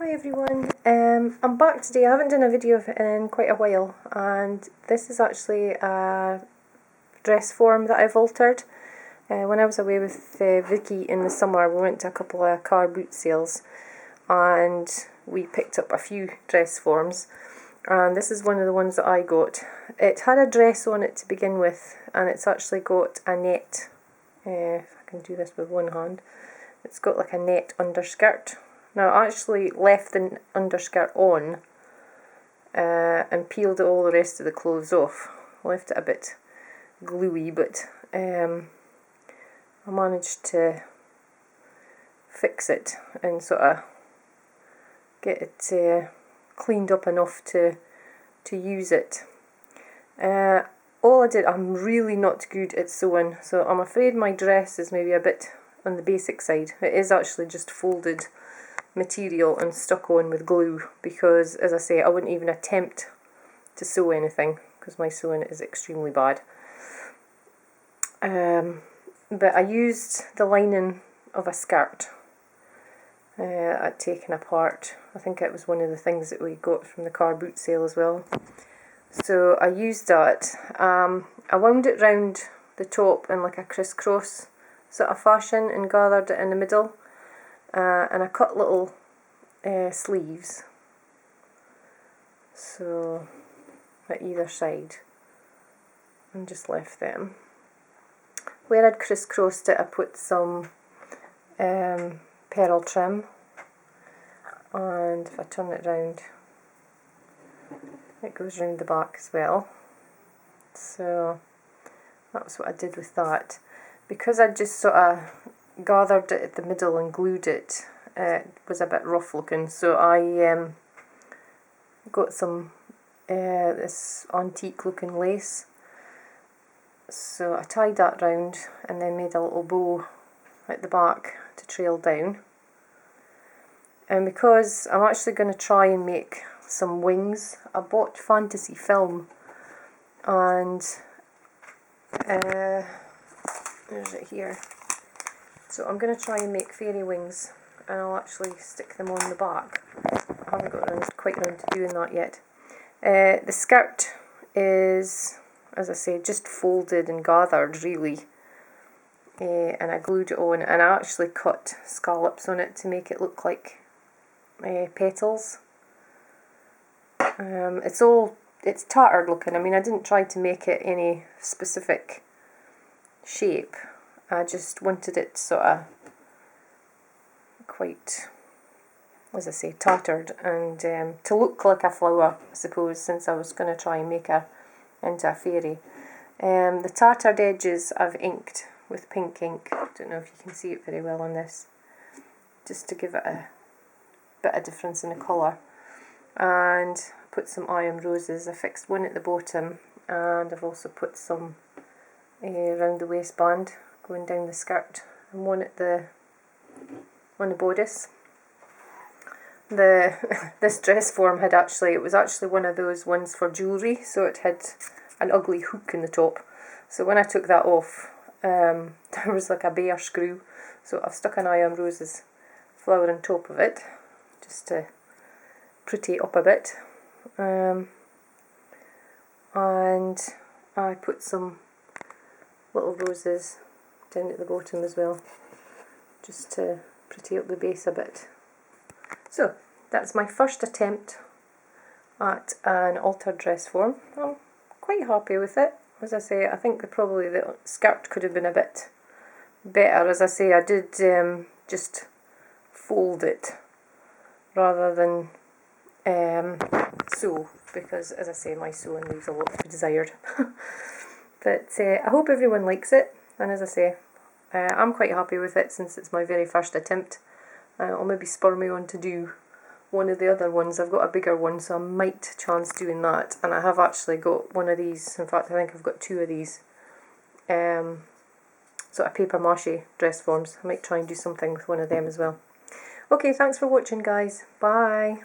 Hi everyone, I'm back today. I haven't done a video in quite a while, and this is actually a dress form that I've altered. When I was away with Vicky in the summer, we went to a couple of car boot sales and we picked up a few dress forms, and this is one of the ones that I got. It had a dress on it to begin with, and it's actually got a net, if I can do this with one hand, it's got like a net underskirt. Now I actually left the underskirt on and peeled all the rest of the clothes off. I left it a bit gluey, but I managed to fix it and sort of get it cleaned up enough to use it. All I did, I'm really not good at sewing, so I'm afraid my dress is maybe a bit on the basic side. It is actually just folded material and stuck on with glue, because as I say, I wouldn't even attempt to sew anything because my sewing is extremely bad. But I used the lining of a skirt I'd taken apart. I think it was one of the things that we got from the car boot sale as well. So I used that. I wound it round the top in like a crisscross sort of fashion and gathered it in the middle. And I cut little sleeves, so at either side, and just left them. Where I'd crisscrossed it, I put some pearl trim, and if I turn it round, it goes round the back as well. So that was what I did with that. Because I just sort of gathered it at the middle and glued it, it was a bit rough looking, so I got some this antique looking lace, so I tied that round and then made a little bow at the back to trail down. And because I'm actually going to try and make some wings, I bought fantasy film, and there's it here. So I'm going to try and make fairy wings, and I'll actually stick them on the back. I haven't got quite around to doing that yet. The skirt is, as I say, just folded and gathered really, and I glued it on, and I actually cut scallops on it to make it look like petals. It's tattered looking. I mean, I didn't try to make it any specific shape. I just wanted it sort of quite, as I say, tattered, and to look like a flower, I suppose, since I was going to try and make her into a fairy. The tattered edges I've inked with pink ink. I don't know if you can see it very well on this, just to give it a bit of difference in the colour. And put some iron roses. I fixed one at the bottom, and I've also put some around the waistband going down the skirt, and one at the bodice. This dress form it was actually one of those ones for jewellery, so it had an ugly hook in the top. So when I took that off, there was like a bare screw, so I've stuck an iron roses flower on top of it just to pretty it up a bit, and I put some little roses down at the bottom as well, just to pretty up the base a bit. So that's my first attempt at an altered dress form. I'm quite happy with it. As I say, I think probably the skirt could have been a bit better. As I say, I did just fold it rather than sew, because as I say, my sewing leaves a lot to be desired. But I hope everyone likes it, and as I say, I'm quite happy with it since it's my very first attempt. It'll maybe spur me on to do one of the other ones. I've got a bigger one, so I might chance doing that, and I have actually got one of these. In fact, I think I've got two of these sort of paper mache dress forms. I might try and do something with one of them as well. Okay, thanks for watching guys, bye.